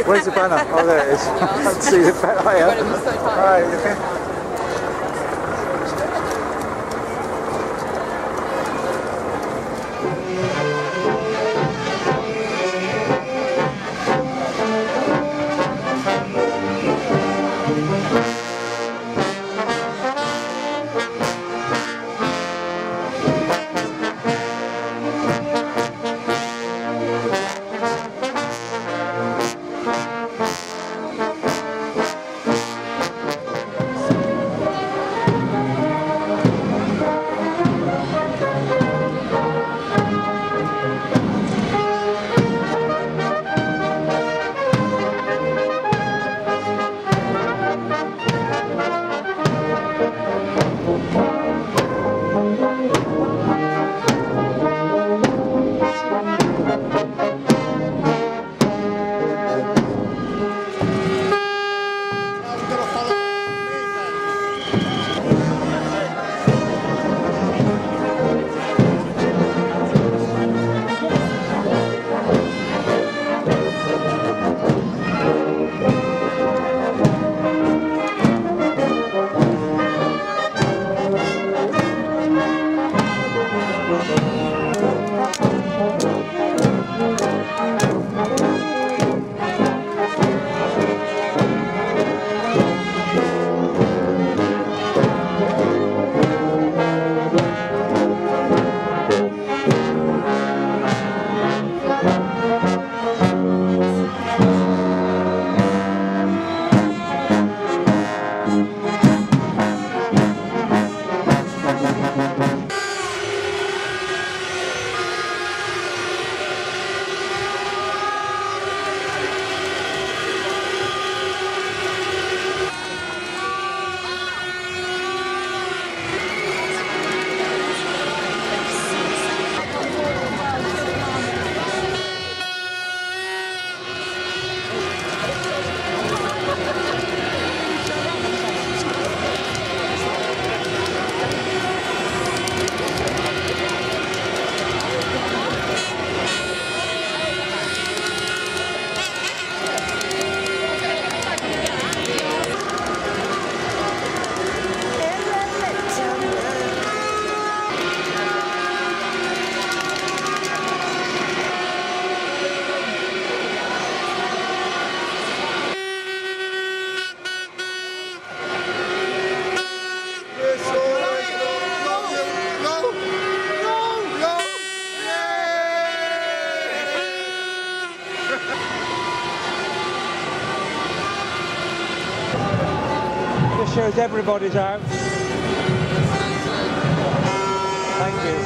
Where's the banner? Oh, there it is. I can't see the banner. Right, okay. Just shows everybody's out. Thank you.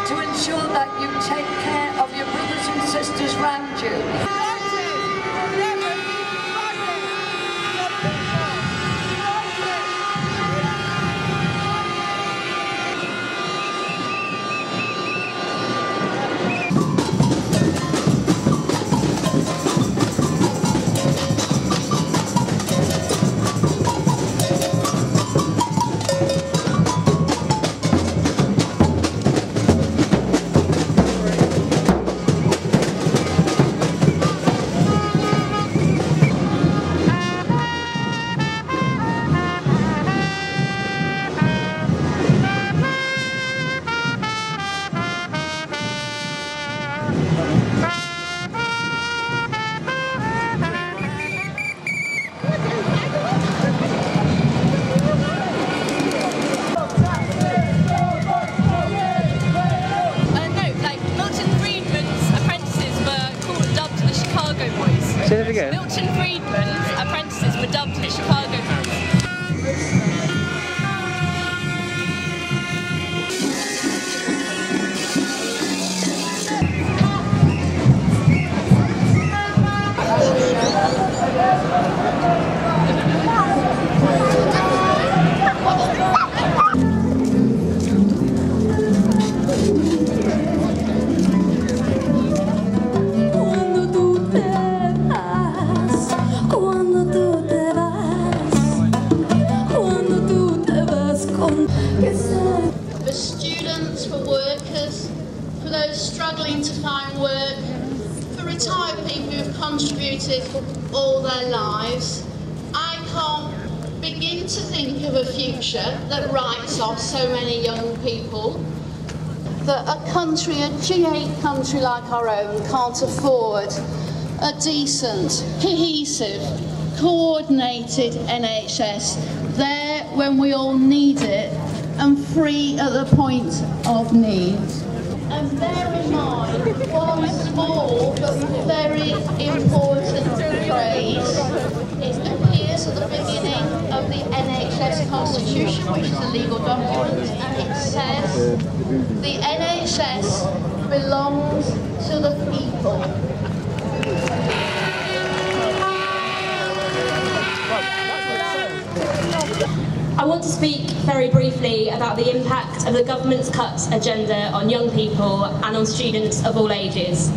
To ensure that you take care of your brothers and sisters round you. Say that again. Milton Friedman's apprentices were dubbed the Chicago Boys. Cuando tú te vas struggling to find work, for retired people who've contributed all their lives. I can't begin to think of a future that writes off so many young people, that a country, a G8 country like our own, can't afford a decent, cohesive, coordinated NHS there when we all need it and free at the point of need. And bear in mind one small but very important phrase. It appears at the beginning of the NHS Constitution, which is a legal document, and it says the NHS belongs to the people. I want to speak very briefly about the impact of the government's cuts agenda on young people and on students of all ages.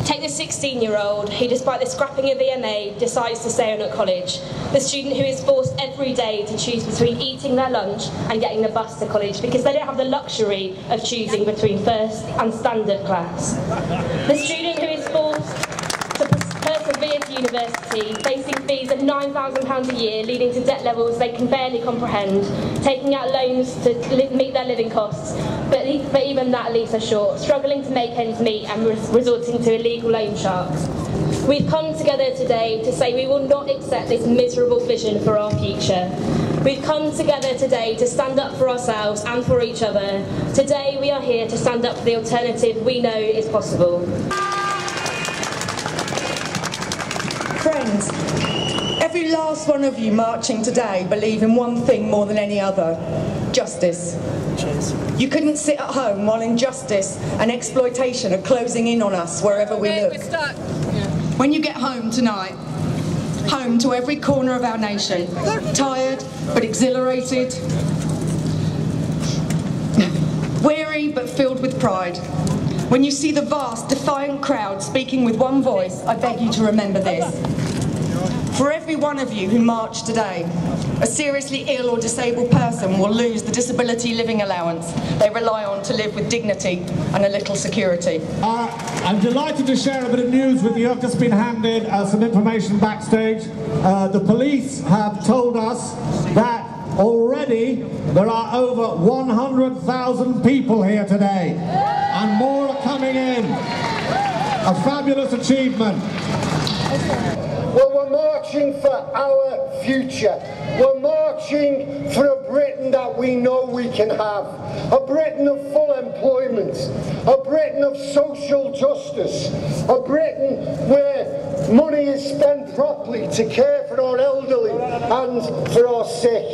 Take this 16-year-old who, despite the scrapping of the MA, decides to stay on at college. The student who is forced every day to choose between eating their lunch and getting the bus to college because they don't have the luxury of choosing between first and standard class. The student who is forced to persevere to university, facing fees of £9,000 a year, leading to debt levels they can barely comprehend, taking out loans to meet their living costs, but even that leaves us short, struggling to make ends meet and resorting to illegal loan sharks. We've come together today to say we will not accept this miserable vision for our future. We've come together today to stand up for ourselves and for each other. Today we are here to stand up for the alternative we know is possible. Friends, every last one of you marching today believe in one thing more than any other: justice. You couldn't sit at home while injustice and exploitation are closing in on us wherever we look. When you get home tonight, home to every corner of our nation, tired but exhilarated, weary but filled with pride, when you see the vast, defiant crowd speaking with one voice, I beg you to remember this. For every one of you who marched today, a seriously ill or disabled person will lose the disability living allowance they rely on to live with dignity and a little security. I'm delighted to share a bit of news with you. I've just been handed some information backstage. The police have told us that already there are over 100,000 people here today, and more are coming in. A fabulous achievement. Well, we're marching for our future. We're marching for a Britain that we know we can have. A Britain of full employment. A Britain of social justice. A Britain where money is spent properly to care for our elderly and for our sick.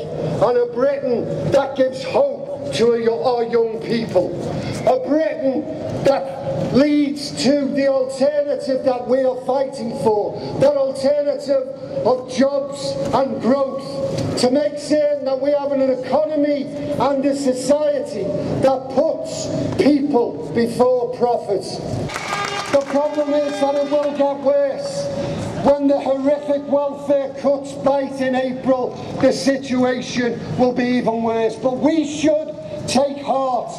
And a Britain that gives hope to our young people. A Britain that leads to the alternative that we are fighting for, that alternative of jobs and growth, to make certain that we have an economy and a society that puts people before profits. The problem is that it will get worse. When the horrific welfare cuts bite in April, the situation will be even worse. But we should take heart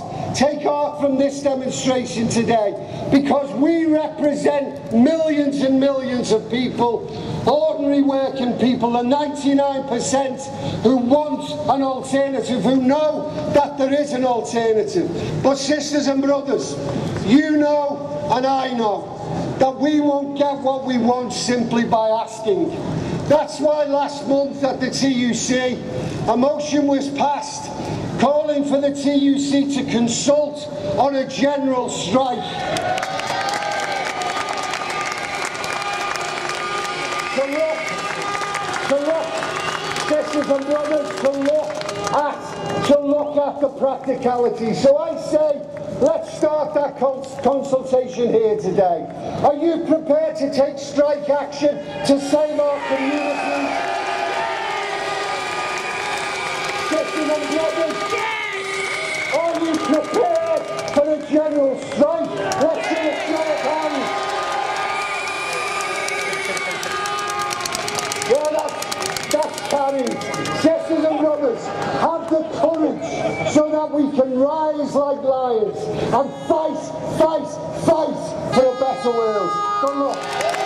from this demonstration today, because we represent millions and millions of people, ordinary working people, the 99% who want an alternative, who know that there is an alternative. But sisters and brothers, you know and I know that we won't get what we want simply by asking. That's why last month at the TUC, a motion was passed calling for the TUC to consult on a general strike. To look, sisters and brothers, to look at the practicality. So I say, let's start that consultation here today. Are you prepared to take strike action to save our communities? Sisters and brothers, are you prepared for a general strike? Let's see a show of hands. Well, that's carried. Sisters and brothers, us have the courage so that we can rise like lions and fight for a better world. Good luck.